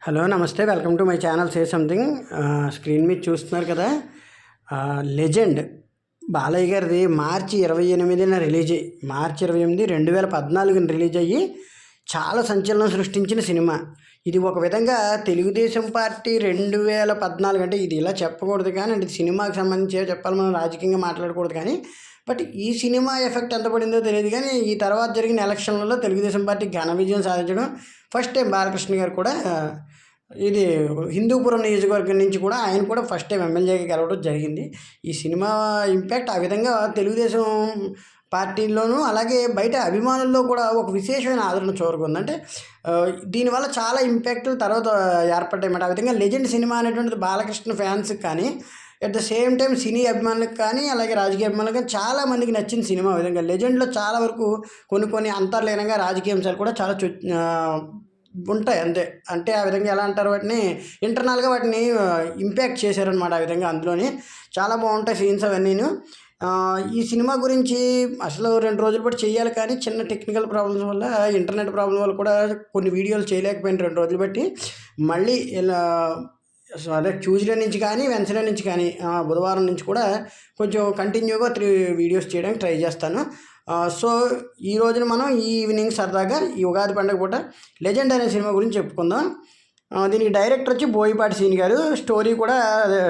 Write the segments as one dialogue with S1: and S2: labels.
S1: Hello నమస్తే, welcome to my channel say something. Screen మీద చూస్తున్నారు కదా, లెజెండ్ బాలయ్య గారిది మార్చి 28న రిలీజ్ అయ్యి మార్చి 28, 2014 రిలీజ్ అయ్యి చాలా సంచలనం సృష్టించిన సినిమా ఇది. ఒక విధంగా తెలుగుదేశం పార్టీ 2014 అంటే ఇది ఇలా చెప్పకూడదు కానీ, అంటే సినిమాకి సంబంధించి చెప్పాలి, మనం రాజకీయంగా మాట్లాడకూడదు కానీ, బట్ ఈ సినిమా ఎఫెక్ట్ ఎంత పడిందో తెలియదు కానీ, ఈ తర్వాత జరిగిన ఎలక్షన్లలో తెలుగుదేశం పార్టీ ఘన విజయం సాధించడం ఫస్ట్ టైం. బాలకృష్ణ గారు కూడా ఇది హిందూపురం నియోజకవర్గం నుంచి కూడా ఆయన కూడా ఫస్ట్ టైం ఎమ్మెల్యేగా గెలవడం జరిగింది. ఈ సినిమా ఇంపాక్ట్ ఆ విధంగా తెలుగుదేశం పార్టీల్లోనూ అలాగే బయట అభిమానుల్లో కూడా ఒక విశేషమైన ఆదరణ చూరుకుంది. అంటే దీనివల్ల చాలా ఇంపాక్ట్ తర్వాత ఏర్పడ్డాయన్నమాట. ఆ విధంగా లెజెండ్ సినిమా అనేటువంటిది బాలకృష్ణ ఫ్యాన్స్కి కానీ, అట్ ద సేమ్ టైం సినీ అభిమానులకు కానీ, అలాగే రాజకీయ అభిమానులకు కానీ చాలా మందికి నచ్చిన సినిమా. ఆ విధంగా లెజెండ్లో చాలా వరకు కొన్ని అంతర్లీనంగా రాజకీయ అంశాలు కూడా చాలా ఉంటాయి అంతే. అంటే ఆ విధంగా ఎలా అంటారు, వాటిని ఇంటర్నల్గా వాటిని ఇంపాక్ట్ చేశారనమాట. ఆ విధంగా అందులోని చాలా బాగుంటాయి సీన్స్ అవన్నీను. ఈ సినిమా గురించి అసలు 2 రోజులు పాటు చేయాలి కానీ చిన్న టెక్నికల్ ప్రాబ్లమ్స్ వల్ల, ఇంటర్నెట్ ప్రాబ్లం వల్ల కూడా కొన్ని వీడియోలు చేయలేకపోయిన 2 రోజులు బట్టి. మళ్ళీ ఇలా అదే ట్యూస్డే నుంచి కానీ, వెన్స్డే నుంచి కానీ, బుధవారం నుంచి కూడా కొంచెం కంటిన్యూగా 3 వీడియోస్ చేయడానికి ట్రై చేస్తాను. సో ఈ రోజున మనం ఈ ఈవినింగ్ సరదాగా ఈ ఉగాది పండుగ పూట లెజెండ్ అనే సినిమా గురించి చెప్పుకుందాం. దీనికి డైరెక్టర్ వచ్చి బోయపాటి సీని గారు, స్టోరీ కూడా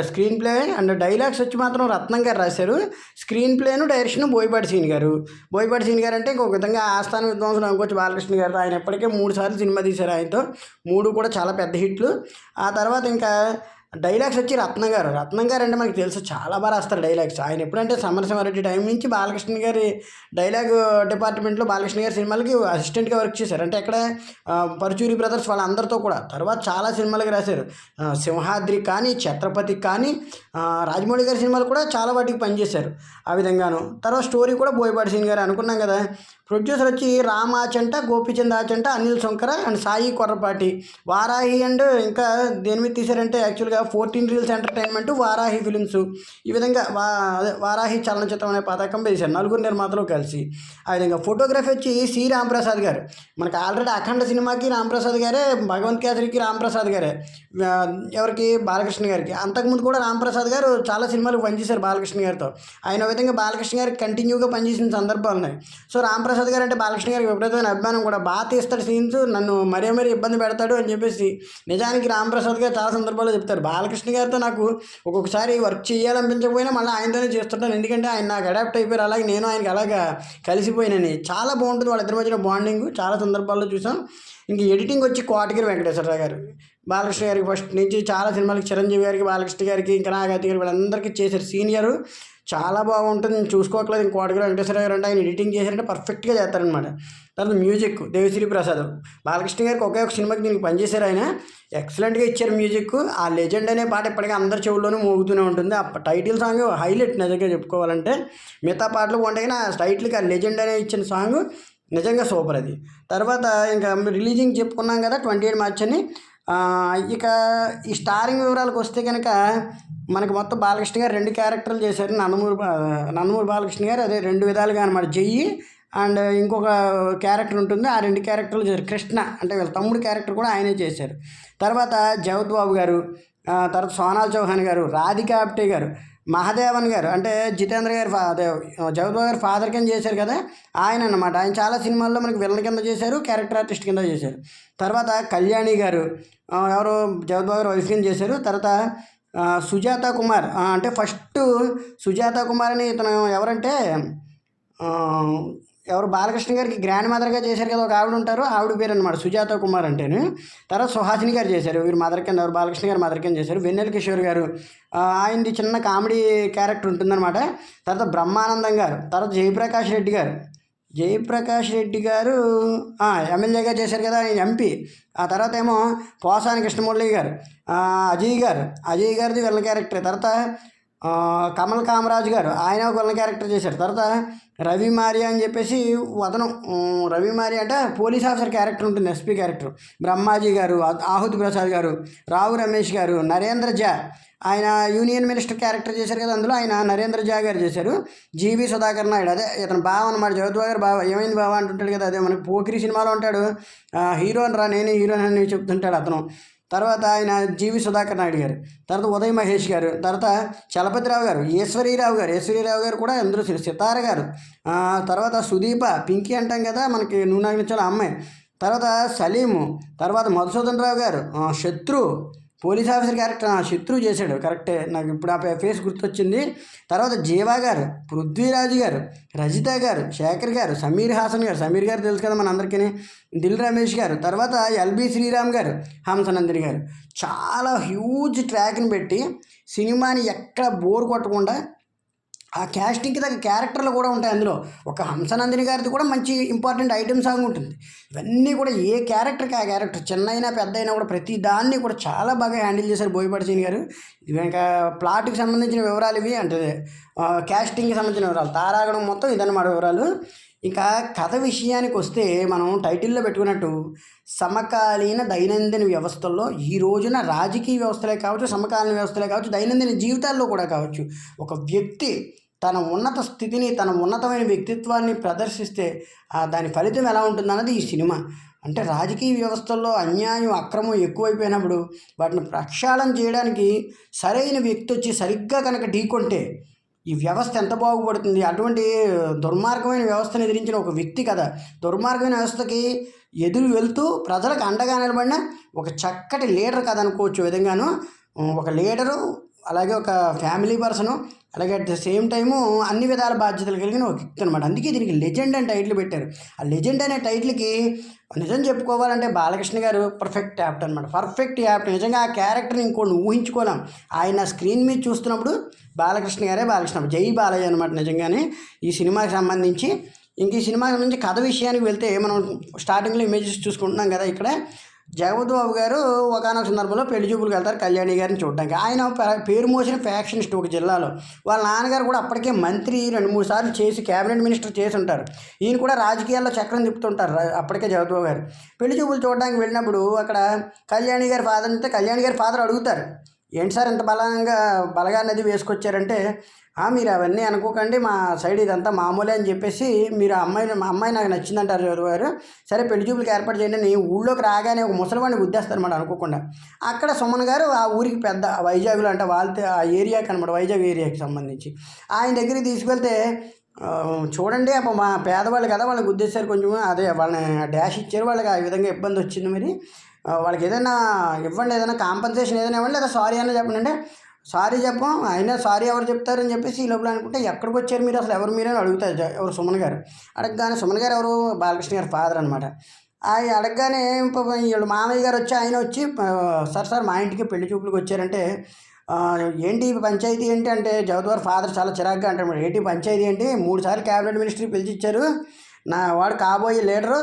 S1: స్క్రీన్ ప్లే అండ్ డైలాగ్స్ వచ్చి మాత్రం రత్నం గారు రాశారు. స్క్రీన్ ప్లేను డైరెక్షన్ బోయపాటి సీని గారు. బోయపాటి సీని గారు అంటే ఇంకొక విధంగా ఆస్థాన విద్వాంసులు అనుకోవచ్చు బాలకృష్ణ గారు. ఆయన ఎప్పటికే 3 సార్లు సినిమా తీశారు ఆయనతో, 3 కూడా చాలా పెద్ద హిట్లు. ఆ తర్వాత ఇంకా డైలాగ్స్ వచ్చి రత్నం గారు అంటే మనకు తెలుసు, చాలా బాగా రాస్తారు డైలాగ్స్. ఆయన ఎప్పుడంటే సమరసింహారెడ్డి టైం నుంచి బాలకృష్ణ గారి డైలాగ్ డిపార్ట్మెంట్లో బాలకృష్ణ గారి సినిమాలకి అసిస్టెంట్గా వర్క్ చేశారు. అంటే అక్కడ పరుచూరి బ్రదర్స్ వాళ్ళందరితో కూడా. తర్వాత చాలా సినిమాలకి రాశారు. సింహాద్రి కానీ, ఛత్రపతి కానీ, రాజమౌళి గారి సినిమాలు కూడా చాలా వాటికి పనిచేశారు ఆ విధంగాను. తర్వాత స్టోరీ కూడా బోయపాటి సీన్ గారు అనుకున్నాం కదా. ప్రొడ్యూసర్ వచ్చి రామాచంట, గోపిచంద్ ఆచంట, అనిల్ శంకర అండ్ సాయి కొర్రపాటి. వారాహి అండ్ ఇంకా దేని మీద తీశారంటే యాక్చువల్గా 14 రీల్స్ ఎంటర్టైన్మెంట్, వారాహి ఫిలిమ్స్. ఈ విధంగా వారాహి చలనచిత్రం అనే పథకం వేశారు 4 నిర్మాతలు కలిసి. ఆ విధంగా ఫోటోగ్రఫీ వచ్చి సి రాంప్రసాద్ గారు. మనకు ఆల్రెడీ అఖండ సినిమాకి రాంప్రసాద్ గారే, భగవంత్ కేసరికి రాంప్రసాద్ గారే, ఎవరికి బాలకృష్ణ గారికి. అంతకుముందు కూడా రాంప్రసాద్ గారు చాలా సినిమాలకు పనిచేశారు బాలకృష్ణ గారితో. ఆయన విధంగా బాలకృష్ణ గారికి కంటిన్యూగా పనిచేసిన సందర్భాలు ఉన్నాయి. సో రాంప్రసాద్ గారు అంటే బాలకృష్ణ గారికి విపరీతమైన అభిమానం కూడా. బాగా తీస్తాడు సీన్స్, నన్ను మరీ ఇబ్బంది పెడతాడు అని చెప్పేసి నిజానికి రాంప్రసాద్ గారు చాలా సందర్భాల్లో చెప్తారు, బాలకృష్ణ గారితో నాకు ఒక్కొక్కసారి వర్క్ చేయాలనిపించకపోయినా మళ్ళీ ఆయనతోనే చేస్తుంటాను, ఎందుకంటే ఆయన నాకు అడాప్ట్ అయిపోయారు, అలాగే నేను ఆయనకి అలాగా కలిసిపోయినని. చాలా బాగుంటుంది వాళ్ళిద్దరి మధ్యన బాండింగ్, చాలా సందర్భాల్లో చూసాం. ఇంక ఎడిటింగ్ వచ్చి కోటగిరి వెంకటేశ్వరరావు గారు. బాలకృష్ణ గారికి ఫస్ట్ నుంచి చాలా సినిమాలకి, చిరంజీవి గారికి, బాలకృష్ణ గారికి, ఇంకా నాగార్జున గారికి, వీళ్ళందరికీ చేశారు. సీనియరు చాలా బాగుంటుంది, నేను చూసుకోవట్లేదు. ఇంక కోటగిరి వెంకటేశ్వర గారు అంటే ఆయన ఎడిటింగ్ చేశారంటే పర్ఫెక్ట్గా చేస్తారనమాట. తర్వాత మ్యూజిక్ దేవిశ్రీ ప్రసాద్. బాలకృష్ణ గారికి ఒకే ఒక సినిమాకి దీనికి పనిచేశారు ఆయన, ఎక్సలెంట్గా ఇచ్చారు మ్యూజిక్. ఆ లెజెండ్ అనే పాట ఇప్పటికీ అందరి చెవుల్లోనూ మోగుతూనే ఉంటుంది. ఆ టైటిల్ సాంగ్ హైలైట్ నిజంగా చెప్పుకోవాలంటే. మిగతా పాటలు బాగుంటాయి కానీ ఆ టైటిల్కి ఆ లెజెండ్ అనే ఇచ్చిన సాంగ్ నిజంగా సూపర్ అది. తర్వాత ఇంకా రిలీజింగ్ చెప్పుకున్నాం కదా 28 మార్చి అని. ఇక ఈ స్టారింగ్ వివరాలకు వస్తే కనుక మనకు మొత్తం బాలకృష్ణ గారు 2 క్యారెక్టర్లు చేశారు. నందమూరి బాలకృష్ణ గారు అదే 2 విధాలుగా అనమాట. జయ్యి అండ్ ఇంకొక క్యారెక్టర్ ఉంటుంది, ఆ 2 క్యారెక్టర్లు చేశారు. కృష్ణ అంటే వీళ్ళ తమ్ముడు క్యారెక్టర్ కూడా ఆయనే చేశారు. తర్వాత జగత్ బాబు గారు, తర్వాత సోనాల్ చౌహాన్ గారు, రాధికా ఆప్టే గారు, మహాదేవన్ గారు అంటే జితేంద్ర గారు జగత్ బాబు గారు ఫాదర్ కింద చేశారు కదా ఆయన అన్నమాట. ఆయన చాలా సినిమాల్లో మనకి విలన్ కింద చేశారు, క్యారెక్టర్ ఆర్టిస్ట్ కింద చేశారు. తర్వాత కళ్యాణి గారు, ఎవరు జగత్ బాబు గారు వైఫ్ కింద చేశారు. తర్వాత సుజాత కుమార్, అంటే ఫస్ట్ సుజాత కుమార్ అని ఇతను ఎవరంటే ఎవరు బాలకృష్ణ గారికి గ్రాండ్ మదర్గా చేశారు కదా, ఒక ఆవిడ ఉంటారు, ఆవిడ పేరు అనమాట సుజాత కుమార్ అంటేను. తర్వాత సుహాసిని గారు చేశారు, వీరు మదర్ కింద, ఎవరు బాలకృష్ణ గారు మదర్ కింద చేశారు. వెన్నెల కిషోర్ గారు, ఆయనది చిన్న కామెడీ క్యారెక్టర్ ఉంటుందన్నమాట. తర్వాత బ్రహ్మానందం గారు, తర్వాత జయప్రకాష్ రెడ్డి గారు ఎమ్మెల్యేగా చేశారు కదా, ఆయన ఎంపీ. ఆ తర్వాత ఏమో పోసాని కృష్ణమురళి గారు, అజయ్ గారిది వీళ్ళ క్యారెక్టర్. తర్వాత కమల్ కామరాజు గారు, ఆయన ఒక విలన్ క్యారెక్టర్ చేశారు. తర్వాత రవి మారియా అని చెప్పేసి రవి మారియా అంటే పోలీస్ ఆఫీసర్ క్యారెక్టర్ ఉంటుంది, ఎస్పీ క్యారెక్టర్. బ్రహ్మాజీ గారు, ఆహుతి ప్రసాద్ గారు, రావు రమేష్ గారు, నరేంద్ర జా ఆయన యూనియన్ మినిస్టర్ క్యారెక్టర్ చేశారు కదా, అందులో ఆయన నరేంద్ర జా గారు చేశారు. జీవి సుధాకర్ నాయుడు, అదే ఇతను బావ అనమాట, జగత్ బావ గారు బావ. ఏమైంది బావ అంటుంటాడు కదా, అదే మనకి పోకిరి సినిమాలో ఉంటాడు, హీరోని రా, నేనే హీరోని అని చెప్తుంటాడు అతను. తర్వాత ఆయన జీవి సుధాకర్ నాయుడు గారు, తర్వాత ఉదయ్ మహేష్ గారు, తర్వాత చలపతిరావు గారు, ఈశ్వరీరావు గారు కూడా అందరూ సితార గారు, తర్వాత సుదీప పింకీ అంటాం కదా మనకి నూనె అగ్నిచాల అమ్మాయి, తర్వాత సలీము, తర్వాత మధుసూదన్ రావు గారు శత్రు పోలీస్ ఆఫీసర్ క్యారెక్టర్ శత్రువు చేశాడు కరెక్టే, నాకు ఇప్పుడు ఆ ఫేస్ గుర్తొచ్చింది. తర్వాత జీవా గారు, పృథ్వీరాజు గారు, రజిత గారు, శేఖర్ గారు, సమీర్ గారు తెలుసు కదా మన అందరికీ, దిల్ రమేష్ గారు, తర్వాత ఎల్బి శ్రీరామ్ గారు, హంసనందిని గారు. చాలా హ్యూజ్ ట్రాక్ని పెట్టి సినిమాని ఎక్కడ బోర్ కొట్టకుండా ఆ క్యాస్టింగ్కి తగ్గ క్యారెక్టర్లు కూడా ఉంటాయి అందులో. ఒక హంసనందిని గారిది కూడా మంచి ఇంపార్టెంట్ ఐటమ్ సాంగ్ ఉంటుంది. ఇవన్నీ కూడా ఏ క్యారెక్టర్కి ఆ క్యారెక్టర్, చిన్న అయినా పెద్ద అయినా కూడా ప్రతి దాన్ని కూడా చాలా బాగా హ్యాండిల్ చేశారు బోయపాటి సీని గారు. ఇవి ఇంకా ప్లాట్కి సంబంధించిన వివరాలు ఇవి, అంటే క్యాస్టింగ్కి సంబంధించిన వివరాలు, తారాగణం మొత్తం ఇదన్నమాట వివరాలు. ఇంకా కథ విషయానికి వస్తే మనం టైటిల్లో పెట్టుకున్నట్టు సమకాలీన దైనందిన వ్యవస్థల్లో ఈ రోజున రాజకీయ వ్యవస్థలే కావచ్చు, సమకాలీన వ్యవస్థలే కావచ్చు, దైనందిన జీవితాల్లో కూడా కావచ్చు, ఒక వ్యక్తి తన ఉన్నత స్థితిని, తన ఉన్నతమైన వ్యక్తిత్వాన్ని ప్రదర్శిస్తే దాని ఫలితం ఎలా ఉంటుందన్నది ఈ సినిమా. అంటే రాజకీయ వ్యవస్థల్లో అన్యాయం, అక్రమం ఎక్కువైపోయినప్పుడు వాటిని ప్రక్షాళన చేయడానికి సరైన వ్యక్తి వచ్చి సరిగ్గా కనుక ఢీకొంటే ఈ వ్యవస్థ ఎంత బాగుపడుతుంది. అటువంటి దుర్మార్గమైన వ్యవస్థను ఎదిరించిన ఒక వ్యక్తి కదా, దుర్మార్గమైన వ్యవస్థకి ఎదురు వెళ్తూ ప్రజలకు అండగా నిలబడిన ఒక చక్కటి లీడర్ కదా అనుకోవచ్చు. విధంగాను ఒక లీడరు, అలాగే ఒక ఫ్యామిలీ పర్సను, అలాగే అట్ ద సేమ్ టైము అన్ని విధాల బాధ్యతలు కలిగిన ఒక వ్యక్తి అనమాట. అందుకే దీనికి లెజెండ్ అని టైటిల్ పెట్టారు. ఆ లెజెండ్ అనే టైటిల్కి నిజం చెప్పుకోవాలంటే బాలకృష్ణ గారు పర్ఫెక్ట్ యాప్ట్ అనమాట, పర్ఫెక్ట్ యాప్ట్. నిజంగా ఆ క్యారెక్టర్ని ఇంకోటి ఊహించుకోలేం. ఆయన స్క్రీన్ మీద చూస్తున్నప్పుడు బాలకృష్ణ గారే బాలకృష్ణ, జై బాలయ్య అనమాట నిజంగానే ఈ సినిమాకి సంబంధించి. ఇంక ఈ సినిమా నుంచి కథ విషయానికి వెళ్తే మనం స్టార్టింగ్లో ఇమేజెస్ చూసుకుంటున్నాం కదా. ఇక్కడ జగపతి బాబు గారు ఒకానొక సందర్భంలో పెళ్లి చూపులకు వెళ్తారు కళ్యాణి గారిని చూడడానికి. ఆయన పేరు మోసిన ఫ్యాక్షనిస్ట్ ఒక జిల్లాలో. వాళ్ళ నాన్నగారు కూడా అప్పటికే మంత్రి 2-3 సార్లు చేసి క్యాబినెట్ మినిస్టర్ చేసి ఉంటారు. ఈయన కూడా రాజకీయాల్లో చక్రం తిప్పుతుంటారు అప్పటికే జగపతి బాబు గారు. పెళ్లి చూపులు చూడడానికి వెళ్ళినప్పుడు అక్కడ కళ్యాణి గారి ఫాదర్ అయితే కళ్యాణి గారి ఫాదర్ అడుగుతారు, ఏంటి సార్ ఇంత బలగా నది వేసుకొచ్చారంటే, మీరు అవన్నీ అనుకోకండి, మా సైడ్ ఇదంతా మామూలే అని చెప్పేసి, మీరు మా అమ్మాయి నాకు నచ్చిందంటారు గారు. సరే పెళ్లి చూపులకు ఏర్పాటు చేయండి అని ఊళ్ళోకి రాగానే ఒక ముసలివాడిని గుద్దేస్తారన్నమాట అనుకోకుండా. అక్కడ సుమన్ గారు ఆ ఊరికి పెద్ద, వైజాగ్లో అంటే వాళ్ళ ఆ ఏరియాకి అనమాట, వైజాగ్ ఏరియాకి సంబంధించి ఆయన దగ్గరికి తీసుకెళ్తే, చూడండి అప్పుడు మా పేదవాళ్ళు కదా, వాళ్ళని గుద్దేశారు, కొంచెం అదే వాళ్ళని డాష్ ఇచ్చారు, వాళ్ళకి ఆ విధంగా ఇబ్బంది వచ్చింది, మరి వాళ్ళకి ఏదైనా ఇవ్వండి, ఏదైనా కాంపన్సేషన్ ఏదైనా ఇవ్వండి, లేదా సారీ అన్న చెప్పండి అంటే, సారీ చెప్పం, అయినా సారీ ఎవరు చెప్తారని చెప్పేసి ఈ లోపల అనుకుంటే, ఎక్కడికి వచ్చారు మీరు, అసలు ఎవరు మీరు అని అడుగుతారు. ఎవరు సుమన్ గారు అడగగానే, సుమన్ గారు ఎవరు, బాలకృష్ణ గారి ఫాదర్ అనమాట. ఆయన అడగగానే వీళ్ళు మామయ్య గారు వచ్చి ఆయన వచ్చి, సార్ మా ఇంటికి పెళ్లి చూపులకు వచ్చారంటే, ఏంటి పంచాయతీ ఏంటి అంటే, జగద్వార్ ఫాదర్ చాలా చిరాగ్గా అంటాడు, ఏంటి పంచాయతీ ఏంటి, 3 సార్లు క్యాబినెట్ మినిస్ట్రీ పిలిచిచ్చారు, నా వాడు కాబోయే లీడరు,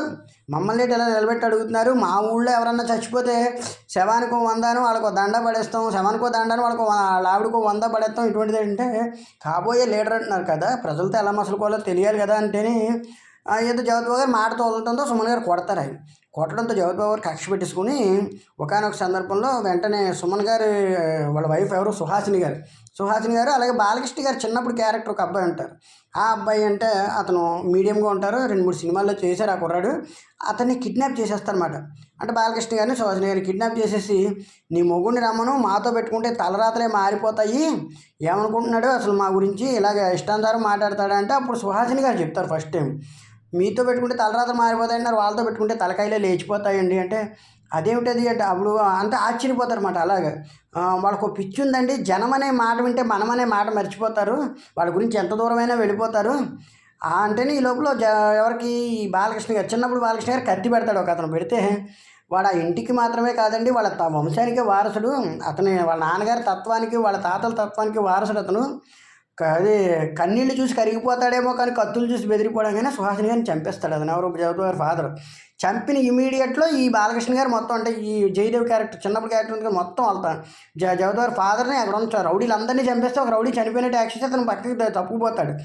S1: మమ్మల్ని ఎలా నిలబెట్టి అడుగుతున్నారు, మా ఊళ్ళో ఎవరన్నా చచ్చిపోతే శవానికో 100 వాళ్ళకు దండ పడేస్తాం, శవానికో దండను వాళ్ళకు ఆవిడకో 100 పడేస్తాం, ఇటువంటిది అంటే కాబోయే లీడర్ అంటున్నారు కదా, ప్రజలతో ఎలా మసలుకోవాలో తెలియాలి కదా అంటేనే ఏదో జగత్ బాబు గారు మాట తోలడంతో సుమన్ గారు కొడతారు. ఆయన కొట్టడంతో జగత్ బాబు గారు కక్ష పెట్టేసుకుని ఒకానొక సందర్భంలో వెంటనే సుమన్ గారు వాళ్ళ వైఫ్ ఎవరు, సుహాసిని గారు, అలాగే బాలకృష్ణ గారు చిన్నప్పుడు క్యారెక్టర్ ఒక అబ్బాయి ఉంటారు. ఆ అబ్బాయి అంటే అతను మీడియంగా ఉంటారు, 2-3 సినిమాల్లో చేశారు ఆ కుర్రాడు. అతన్ని కిడ్నాప్ చేసేస్తారన్నమాట. అంటే బాలకృష్ణ గారిని సుహాసిని గారిని కిడ్నాప్ చేసేసి, నీ మొగుడిని రమ్మను, మాతో పెట్టుకుంటే తలరాతలే మారిపోతాయి, ఏమనుకుంటున్నాడు అసలు మా గురించి, ఇలాగ ఇష్టానుసారం మాట్లాడతాడంటే, అప్పుడు సుహాసిని గారు చెప్తారు ఫస్ట్ టైం, మీతో పెట్టుకుంటే తలరాతలు మారిపోతాయన్నారు, వాళ్ళతో పెట్టుకుంటే తలకాయలే లేచిపోతాయండి అంటే, అదేమిటది అంటే అప్పుడు అంతా ఆశ్చర్యపోతారు అన్నమాట. అలాగే వాళ్ళకు పిచ్చి ఉందండి, జనం అనే మాట వింటే మనమనే మాట మర్చిపోతారు, వాళ్ళ గురించి ఎంత దూరమైనా వెళ్ళిపోతారు అంటేనే ఈ లోపల ఎవరికి బాలకృష్ణ గారు, చిన్నప్పుడు బాలకృష్ణ గారు కత్తి పెడతాడు ఒక అతను, పెడితే వాడు ఆ ఇంటికి మాత్రమే కాదండి వాళ్ళ వంశానికే వారసుడు, వాళ్ళ నాన్నగారి తత్వానికి వాళ్ళ తాతల తత్వానికి వారసుడు అతను, అదే కన్నీళ్ళు చూసి కరిగిపోతాడేమో కానీ కత్తులు చూసి బెదిరిపోవడం కానీ సుహాసిని గారిని చంపేస్తాడు. అతను ఎవరు, జగత్ గారి ఫాదర్. చంపిన ఇమీడియట్లో ఈ బాలకృష్ణ గారు మొత్తం, అంటే ఈ జయదేవ్ క్యారెక్టర్ చిన్నప్పుడు క్యారెక్టర్ మొత్తం వెళ్తాను జగత్ గారి ఫాదర్ని అక్కడ ఉంచారు, రౌడీలు అందరినీ చంపేస్తే ఒక రౌడీ చనిపోయినట్టు యాక్షన్ చేసి అతను పక్కకి తప్పుకుపోతాడు,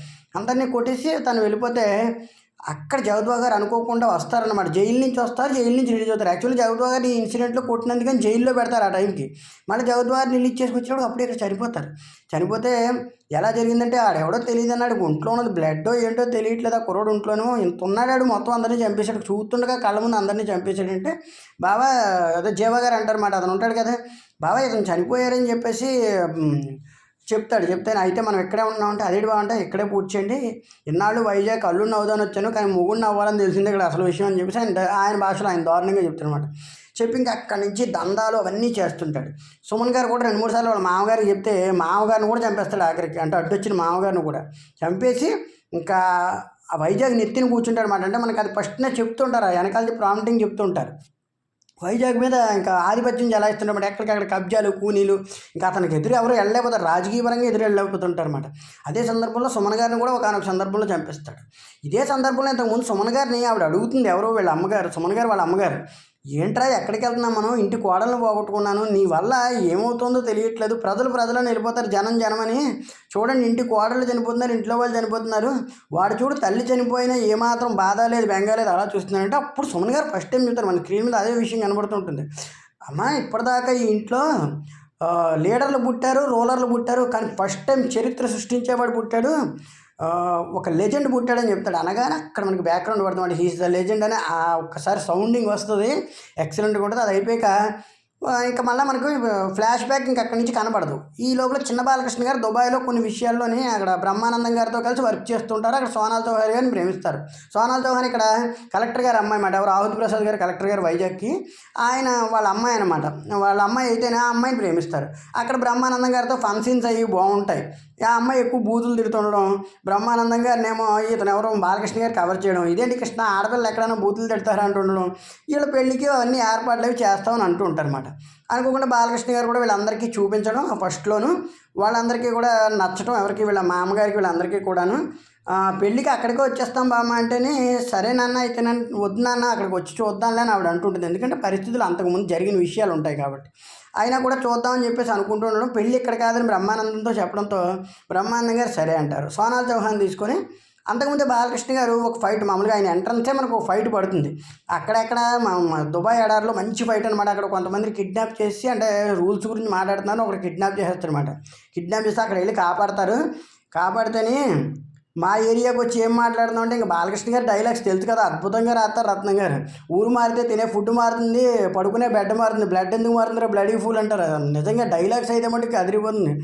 S1: అందరినీ కొట్టేసి తను వెళ్ళిపోతే అక్కడ జగద్బాబు గారు అనుకోకుండా వస్తారన్నమాట. జైలు నుంచి వస్తారు, జైలు నుంచి రిలీజ్ అవుతారు. యాక్చువల్లీ జగద్బాబు గారు ఈ ఇన్సిడెంట్లో కొట్టినందుకని జైల్లో పెడతారు ఆ టైంకి. మళ్ళీ జగద్బాబు గారు రిలీజ్ చేసుకొచ్చినప్పుడు అప్పుడే ఇక్కడ చనిపోతారు. చనిపోతే ఎలా జరిగిందంటే ఆడెవడో తెలియదు అన్నాడు, ఒంట్లో ఉన్నది బ్లడ్ ఏంటో తెలియట్లేదు. ఆ కుర్రోడు ఒంట్లోనూ ఇంత ఉన్నాడు, మొత్తం అందరినీ చంపేశాడు. చూస్తుండగా కళ్ళ ముందు అందరినీ చంపేశాడంటే బాబా అదే జీవ గారు అంటారన్నమాట, అతను ఉంటాడు కదా, బాబా ఇతను చనిపోయారని చెప్పేసి చెప్తే అయితే మనం ఇక్కడే ఉన్నామంటే అదేంటి బాగుంటే ఇక్కడే పూడ్చేయండి, ఇన్నాళ్ళు వైజాగ్ అల్లుడిని అవుదాని వచ్చాను కానీ మొగుడిని అవ్వాలని తెలిసిందే ఇక్కడ అసలు విషయం అని చెప్పేసి ఆయన భాషలో ఆయన దారుణంగా చెప్తారనమాట. చెప్పి ఇంకా అక్కడి నుంచి దందాలు అవన్నీ చేస్తుంటాడు. సుమన్ గారు కూడా 2-3 సార్లు వాళ్ళ మామగారికి చెప్తే మామగారిని కూడా చంపేస్తాడు ఆఖరికి. అంటే అడ్డొచ్చిన మామగారిని కూడా చంపేసి ఇంకా ఆ వైజాగ్ నెత్తిని కూర్చుంటాడు అనమాట. అంటే మనకి అది ఫస్ట్నే చెప్తుంటారు, వెనకాలది ప్రాంప్టింగ్ చెప్తుంటారు. వైజాగ్ మీద ఇంకా ఆధిపత్యం చెలాయిస్తున్నప్పుడు ఎక్కడికక్కడ కబ్జాలు కూనీలు, ఇంకా అతనికి ఎదురు ఎవరు వెళ్ళలేకపోతారు, రాజకీయ పరంగా ఎదురు వెళ్ళలేకపోతుంటారు అనమాట. అదే సందర్భంలో సుమన్ గారిని కూడా ఒకనొక సందర్భంలో చంపేస్తాడు. ఇదే సందర్భంలో ఇంతకుముందు సుమన్ గారిని ఆవిడ అడుగుతుంది, ఎవరో వీళ్ళ అమ్మగారు, సుమన్ గారు వాళ్ళ అమ్మగారు, ఏంట్రా ఎక్కడికి వెళ్తున్నాం మనం, ఇంటి కోడలను పోగొట్టుకున్నాను, నీ వల్ల ఏమవుతుందో తెలియట్లేదు, ప్రజలను వెళ్ళిపోతారు, జనం అని చూడండి, ఇంటి కోడళ్ళు చనిపోతున్నారు, ఇంట్లో వాళ్ళు చనిపోతున్నారు, వాడు చూడు తల్లి చనిపోయినా ఏమాత్రం బాధ లేదు, బెంగ లేదు, అలా చూస్తున్నారంటే అప్పుడు సుమన్ గారు ఫస్ట్ టైం చూస్తారు. మన స్క్రీన్ మీద అదే విషయం కనబడుతుంటుంది. అమ్మ ఇప్పటిదాకా ఈ ఇంట్లో లీడర్లు పుట్టారు, రూలర్లు పుట్టారు, కానీ ఫస్ట్ టైం చరిత్ర సృష్టించేవాడు పుట్టాడు, ఒక లెజెండ్ పుట్టాడని చెప్తాడు. అనగానే అక్కడ మనకి బ్యాక్గ్రౌండ్ పడుతుంది, హీస్ ద లెజెండ్ అని ఒక్కసారి సౌండింగ్ వస్తుంది, ఎక్సలెంట్గా ఉంటుంది. అది అయిపోయాక ఇంకా మళ్ళీ మనకు ఫ్లాష్ బ్యాక్ ఇంక అక్కడి నుంచి కనపడదు. ఈ లోపల చిన్న బాలకృష్ణ గారు దుబాయ్లో కొన్ని విషయాల్లోని అక్కడ బ్రహ్మానందం గారితో కలిసి వర్క్ చేస్తుంటారు. అక్కడ సోనాల్ చౌహాన్ గారిని ప్రేమిస్తారు. సోనాల్ చౌహాన్ ఇక్కడ కలెక్టర్ గారు అమ్మాయి అన్నమాట, ఎవరు ఆహుతి ప్రసాద్ గారు కలెక్టర్ గారు వైజాగ్కి, ఆయన వాళ్ళ అమ్మాయి అనమాట. వాళ్ళ అమ్మాయి అయితేనే ఆ అమ్మాయిని ప్రేమిస్తారు. అక్కడ బ్రహ్మానందం గారితో ఫన్ సీన్స్ అయ్యి బాగుంటాయి. ఆ అమ్మాయి ఎక్కువ బూతులు తిడుతుండడం, బ్రహ్మానందం గారినేమో ఇతను ఎవరో బాలకృష్ణ గారు కవర్ చేయడం, ఇదేంటి కృష్ణ ఆడపిల్లలు ఎక్కడైనా బూతులు తిడతారా అంటుండడం, వీళ్ళ పెళ్ళికి అవన్నీ ఏర్పాట్లు అవి చేస్తామని అంటూ ఉంటారు అనమాట. అనుకోకుండా బాలకృష్ణ గారు కూడా వీళ్ళందరికీ చూపించడం, ఫస్ట్లోను వాళ్ళందరికీ కూడా నచ్చడం, ఎవరికి వీళ్ళ మామగారికి వీళ్ళందరికీ కూడాను పెళ్ళికి అక్కడికే వచ్చేస్తాం బామ్మ అంటేనే, సరే నాన్న అయితే నన్ను వద్దు నాన్న అక్కడికి వచ్చి చూద్దాంలే అని ఆవిడ అంటుంటుంది. ఎందుకంటే పరిస్థితులు అంతకుముందు జరిగిన విషయాలు ఉంటాయి కాబట్టి. అయినా కూడా చూద్దామని చెప్పేసి అనుకుంటూ ఉండడం, పెళ్ళి ఇక్కడ కాదని బ్రహ్మానందంతో చెప్పడంతో బ్రహ్మానందం గారు సరే అంటారు. సోనాల్ చౌహాన్ తీసుకొని అంతకుముందే బాలకృష్ణ గారు ఒక ఫైట్, మామూలుగా ఆయన ఎంట్రన్సే మనకు ఒక ఫైట్ పడుతుంది. అక్కడెక్కడ దుబాయ్ ఎడారిలో మంచి ఫైట్ అనమాట. అక్కడ కొంతమంది కిడ్నాప్ చేసి, అంటే రూల్స్ గురించి మాట్లాడుతున్నారు, ఒకటి కిడ్నాప్ చేసేస్తారు అనమాట. కిడ్నాప్ చేస్తే అక్కడ వెళ్ళి కాపాడితేనే మా ఏరియాకి వచ్చి ఏం మాట్లాడుతున్నాం అంటే, ఇంకా బాలకృష్ణ గారు డైలాగ్స్ తెలుసు కదా, అద్భుతంగా రాస్తారు రత్నం గారు. ఊరు మారితే తినే ఫుడ్ మారుతుంది, పడుకునే బెడ్ మారుతుంది, బ్లడ్ ఎందుకు మారుతుందో బ్లడీ ఫుల్ అంటారు. నిజంగా డైలాగ్స్ అయితే మటుకు అదిరిపోతుంది.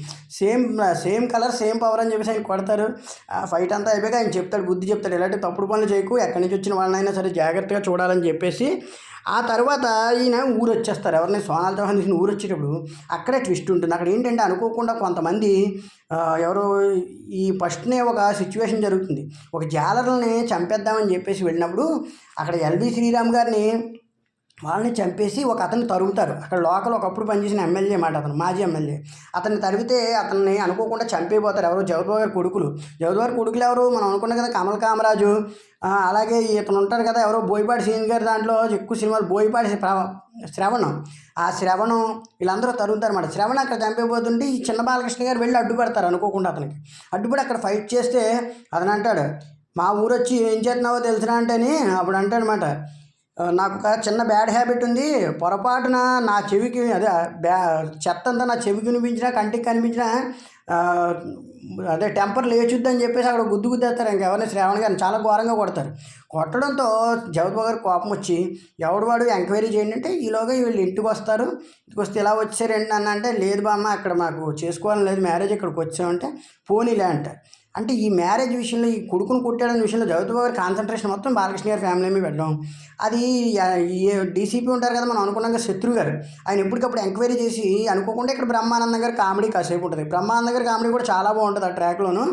S1: సేమ్ కలర్ సేమ్ పవర్ అని చెప్పేసి ఆయన కొడతారు. ఆ ఫైట్ అంతా అయిపోయాక ఆయన చెప్తాడు, బుద్ధి చెప్తాడు, ఇలాంటి తప్పుడు పనులు చేయకు, ఎక్కడి నుంచి వచ్చిన వాళ్ళనైనా సరే జాగ్రత్తగా చూడాలని చెప్పేసి. ఆ తర్వాత ఈయన ఊరు వచ్చేస్తారు. ఎవరిని సోనాల్ చౌహాన్ తీసిన ఊరు వచ్చేటప్పుడు అక్కడే ట్విస్ట్ ఉంటుంది. అక్కడ ఏంటంటే అనుకోకుండా కొంతమంది ఎవరో ఈ ఫస్ట్నే ఒక సిచ్యువేషన్ జరుగుతుంది. ఒక జాలర్లని చంపేద్దామని చెప్పేసి వెళ్ళినప్పుడు అక్కడ ఎల్వి శ్రీరామ్ గారిని వాళ్ళని చంపేసి ఒక అతన్ని తరుగుతారు. అక్కడ లోకల్ ఒకప్పుడు పనిచేసిన ఎమ్మెల్యే మాట, అతను మాజీ ఎమ్మెల్యే. అతన్ని తరిగితే అతన్ని అనుకోకుండా చంపేపోతారు. ఎవరు జగద్బాబు గారి కొడుకులు. జగద్బాబు గారి కొడుకులు ఎవరు మనం అనుకున్నాం కదా, కమల్ కామరాజు, అలాగే ఇతను ఉంటారు కదా ఎవరో బోయపాటి సీన్ గారు, దాంట్లో ఎక్కువ సినిమాలు బోయపాటి శ్రవణం, ఆ శ్రవణం వీళ్ళందరూ తరుగుతారు అన్నమాట. శ్రవణ్ అక్కడ చంపేపోతుంటే ఈ చిన్న బాలకృష్ణ గారు వెళ్ళి అడ్డుపడతారు అనుకోకుండా. అతనికి అడ్డుపడి అక్కడ ఫైట్ చేస్తే అతను అంటాడు, మా ఊరు వచ్చి ఏం చేస్తున్నావో తెలిసినా అంటేని అప్పుడు అంటాడనమాట, నాకు ఒక చిన్న బ్యాడ్ హ్యాబిట్ ఉంది, పొరపాటున నా చెవికి అదే చెత్త అంతా నా చెవికి వినిపించినా కంటికి కనిపించినా అదే టెంపర్ లేచుద్దని చెప్పేసి అక్కడ గుద్దేస్తారు. ఇంకెవరిని శ్రావణ్ గారిని చాలా ఘోరంగా కొడతారు. కొట్టడంతో జగద్బాబు గారు కోపం వచ్చి ఎవడు వాడు ఎంక్వైరీ చేయండి అంటే, ఈలోగా వీళ్ళు ఇంటికి వస్తారు. ఇంటికి వస్తే ఇలా వచ్చారేంటి అన్న అంటే, లేదు బామ్మ అక్కడ మాకు చేసుకోవాలని లేదు, మ్యారేజ్ ఇక్కడికి వచ్చామంటే పోనీలే అంటారు. అంటే ఈ మ్యారేజ్ విషయంలో ఈ కొడుకును కొట్టాడనే విషయంలో జగద్బాబు గారి కాన్సన్ట్రేషన్ మొత్తం బాలకృష్ణ గారి ఫ్యామిలీ మీద పెట్టడం. అది డీసీపీ ఉంటారు కదా మనం అనుకున్నాక శత్రు గారు, ఆయన ఎప్పటికప్పుడు ఎంక్వైరీ చేసి అనుకోకుండా ఇక్కడ బ్రహ్మానందం గారి కామెడీ కాసేపు ఉంటుంది. బ్రహ్మానందం గారి కామెడీ కూడా చాలా బాగుంటుంది ఆ ట్రాక్లోను.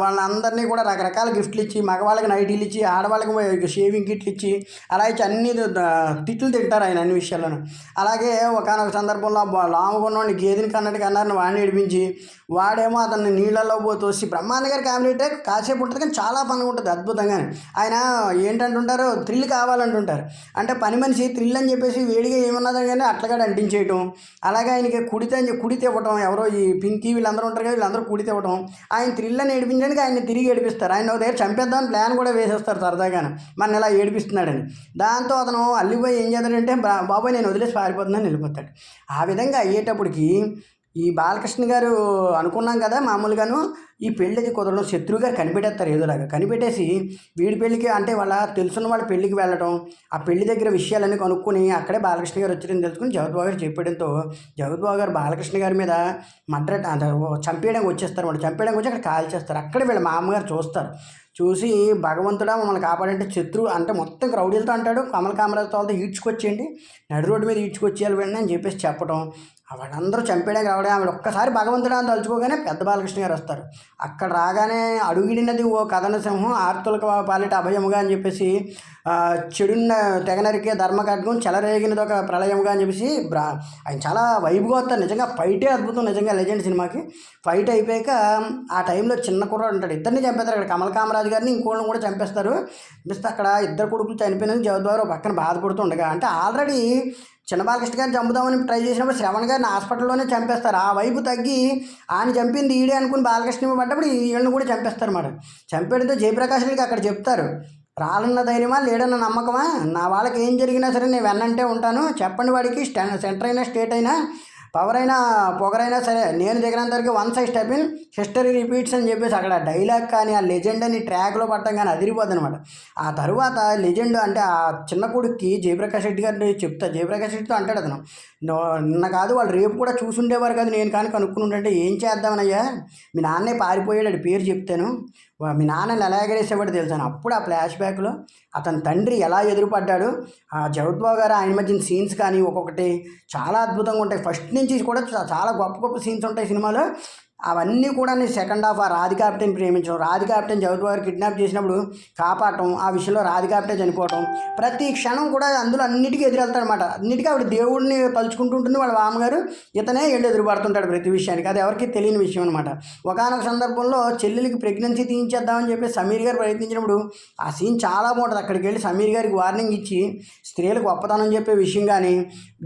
S1: వాళ్ళందరినీ కూడా రకరకాల గిఫ్ట్లు ఇచ్చి, మగవాళ్ళకి నైటీలు ఇచ్చి, ఆడవాళ్ళకి షేవింగ్ కిట్లు ఇచ్చి, అలా ఇచ్చి అన్ని తిట్లు తింటారు ఆయన అన్ని విషయాల్లోనూ. అలాగే ఒకనొక సందర్భంలో లావుగా ఉన్నవాడిని గేదెని కన్నట్టుగా అన్నారని వాడిని ఏడిపించి, వాడేమో అతన్ని నీళ్ళల్లో తోసి బ్రహ్మానంద గారి కామెడీ ట్రాక్ కాసేపు ఉంటుంది కానీ చాలా ఫన్గా ఉంటుంది అద్భుతంగానే. ఆయన ఏంటంటుంటారు, థ్రిల్ కావాలంటుంటారు. అంటే పని మనిషి థ్రిల్ అని చెప్పేసి వేడిగా ఏమన్నదో కానీ అట్లగాడు అంటించేయటం, అలాగే ఆయనకి కుడితే ఇవ్వటం, ఎవరో ఈ పింకీ వీళ్ళందరూ ఉంటారు కదా, వీళ్ళందరూ కుడితే ఇవ్వటం, ఆయన థ్రిల్ అని ఏడిపించడానికి ఆయన్ని తిరిగి ఏడిపిస్తారు. ఆయన ఒక దగ్గర చంపేద్దామని ప్లాన్ కూడా వేసేస్తారు సరదాగానే, మన ఇలా ఏడిపిస్తున్నాడని. దాంతో అతను అల్లిపోయి ఏం చేస్తాడంటే, బాబాయ్ నేను వదిలేసి పారిపోతున్నాను వెళ్ళిపోతాడు. ఆ విధంగా అయ్యేటప్పటికి ఈ బాలకృష్ణ గారు అనుకున్నాం కదా మామూలుగాను, ఈ పెళ్ళికి కుదరడం శత్రువు గారు కనిపెట్టేస్తారు ఏదోలాగా. కనిపెట్టేసి వీడి పెళ్ళికి అంటే వాళ్ళ తెలుసున్న వాళ్ళ పెళ్ళికి వెళ్ళడం, ఆ పెళ్లి దగ్గర విషయాలన్నీ కనుక్కొని అక్కడే బాలకృష్ణ గారు వచ్చారని తెలుసుకుని జగద్బాబు గారు చెప్పడంతో జగద్బాబు గారు బాలకృష్ణ గారి మీద చంపేయడానికి వచ్చేస్తారు. వాళ్ళు చంపేయడానికి వచ్చి అక్కడ కాల్ చేస్తారు. అక్కడే వీళ్ళ మా అమ్మగారు చూస్తారు. చూసి భగవంతుడా మమ్మల్ని కాపాడంటే శత్రువు అంటే మొత్తం క్రౌడీలతో అంటాడు, కమల కామరాజుతో వాళ్ళతో ఈడ్చుకొచ్చేయండి, నడి రోడ్డు మీద ఈడ్చుకొచ్చేయాలి వెళ్ళండి అని చెప్పేసి చెప్పడం. వాళ్ళందరూ చంపేయడానికి రావడం, ఆవిడ ఒక్కసారి భగవంతుడా అని తలుచుకోగానే పెద్ద బాలకృష్ణ గారు వస్తారు. అక్కడ రాగానే అడుగిడినది ఓ కథన సింహం ఆర్తులకు పాలిట అభయముగా అని చెప్పేసి, చెడున్న తెగనరికే ధర్మఖడ్గం చెలరేగినది ఒక ప్రళయముగా అని చెప్పేసి ఆయన చాలా వైబ్గా వస్తారు. నిజంగా ఫైటే అద్భుతం, నిజంగా లెజెండ్ సినిమాకి. ఫైట్ అయిపోయాక ఆ టైంలో చిన్న కుర్రాడు ఉంటాడు, ఇద్దరిని చంపేస్తారు. అక్కడ కమల కామరాజు గారిని ఇంకోళ్ళని కూడా చంపేస్తారు. చంపిస్తే అక్కడ ఇద్దరు కొడుకులు చనిపోయినందుకు జగద్బాబు పక్కన బాధపడుతూ ఉండగా, అంటే ఆల్రెడీ చిన్న బాలకృష్ణ గారిని చంపుదామని ట్రై చేసినప్పుడు శ్రవణ్ గారిని హాస్పిటల్లోనే చంపేస్తారు. ఆ వైపు తగ్గి ఆయన చంపింది ఈడే అనుకుని బాలకృష్ణ పడ్డప్పుడు వీళ్ళని కూడా చంపేస్తారు అన్నమాట. చంపేయడంతో జయప్రకాష్ రెడ్డికి అక్కడ చెప్తారు, రాళ్ళన్న ధైర్యమా లేడన్న నమ్మకమా, నా వాళ్ళకి ఏం జరిగినా సరే నేను వెన్నంటే ఉంటాను, చెప్పండి వాడికి సెంటర్ అయినా స్టేట్ అయినా పవర్ అయినా పొగరైనా సరే నేను దిగినంత వరకు once I step in history repeats అని చెప్పేసి అక్కడ డైలాగ్ కానీ ఆ లెజెండ్ అని ట్రాక్లో పట్టడం కానీ అదిరిపోద్ది అనమాట. ఆ తర్వాత లెజెండ్ అంటే ఆ చిన్న కొడుక్కి జయప్రకాష్ రెడ్డి గారిని జయప్రకాష్ రెడ్డితో అంటాడు అతను, నిన్న కాదు వాళ్ళు రేపు కూడా చూసుండేవారు కదా, నేను కానీ కనుక్కుని ఉంటే ఏం చేద్దామనయ్యా, మీ నాన్నే పారిపోయాడు పేరు చెప్తాను, మీ నాన్నని ఎలా ఎగరేసేవాడు తెలుసాను. అప్పుడు ఆ ఫ్లాష్ బ్యాక్లో అతని తండ్రి ఎలా ఎదురుపడ్డాడు, ఆ జగద్బాబు గారు ఆయన మధ్యన సీన్స్ కానీ ఒక్కొక్కటి చాలా అద్భుతంగా ఉంటాయి. ఫస్ట్ నుంచి కూడా చాలా గొప్ప గొప్ప సీన్స్ ఉంటాయి సినిమాలో. అవన్నీ కూడా సెకండ్ హాఫ్ ఆ రాధికాప్టెన్ ప్రేమించడం, రాధికాప్టెన్ జగద్బాబు గారు కిడ్నాప్ చేసినప్పుడు కాపాడటం, ఆ విషయంలో రాధికాప్టెన్ చనిపోవటం, ప్రతి క్షణం కూడా అందులో అన్నిటికీ ఎదురెళ్తాడనమాట. అన్నిటికీ ఆవిడ దేవుడిని తలుచుకుంటూ ఉంటుంది, వాళ్ళ మామగారు ఇతనే వెళ్ళి ఎదురుపడుతుంటాడు ప్రతి విషయానికి. అది ఎవరికి తెలియని విషయం అనమాట. ఒకనొక సందర్భంలో చెల్లెలికి ప్రెగ్నెన్సీ తీయించేద్దామని చెప్పి సమీర్ గారు ప్రయత్నించినప్పుడు ఆ సీన్ చాలా బాగుంటుంది. అక్కడికి వెళ్ళి సమీర్ గారికి వార్నింగ్ ఇచ్చి స్త్రీలకు గొప్పతనం చెప్పే విషయం కానీ,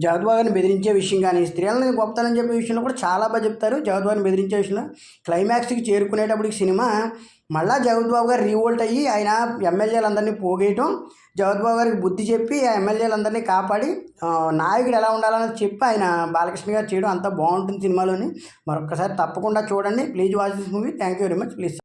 S1: జగద్బాబు గారిని బెదిరించే విషయం కానీ, స్త్రీలను గొప్పతనం చెప్పే విషయంలో కూడా చాలా బాగా చెప్తారు. జగద్బాబుని బెదిరించే విషయంలో క్లైమాక్స్కి చేరుకునేటప్పటికి సినిమా మళ్ళా జగద్బాబు గారు రీవోల్ట్ అయ్యి ఆయన ఎమ్మెల్యేలందరినీ పోగేయటం, జగద్బాబు గారికి బుద్ధి చెప్పి ఆ ఎమ్మెల్యేలందరినీ కాపాడి నాయకుడు ఎలా ఉండాలన్నది చెప్పి ఆయన బాలకృష్ణ గారు చేయడం అంతా బాగుంటుంది సినిమాలోని. మరొకసారి తప్పకుండా చూడండి. Please watch this movie. Thank you very much. Please.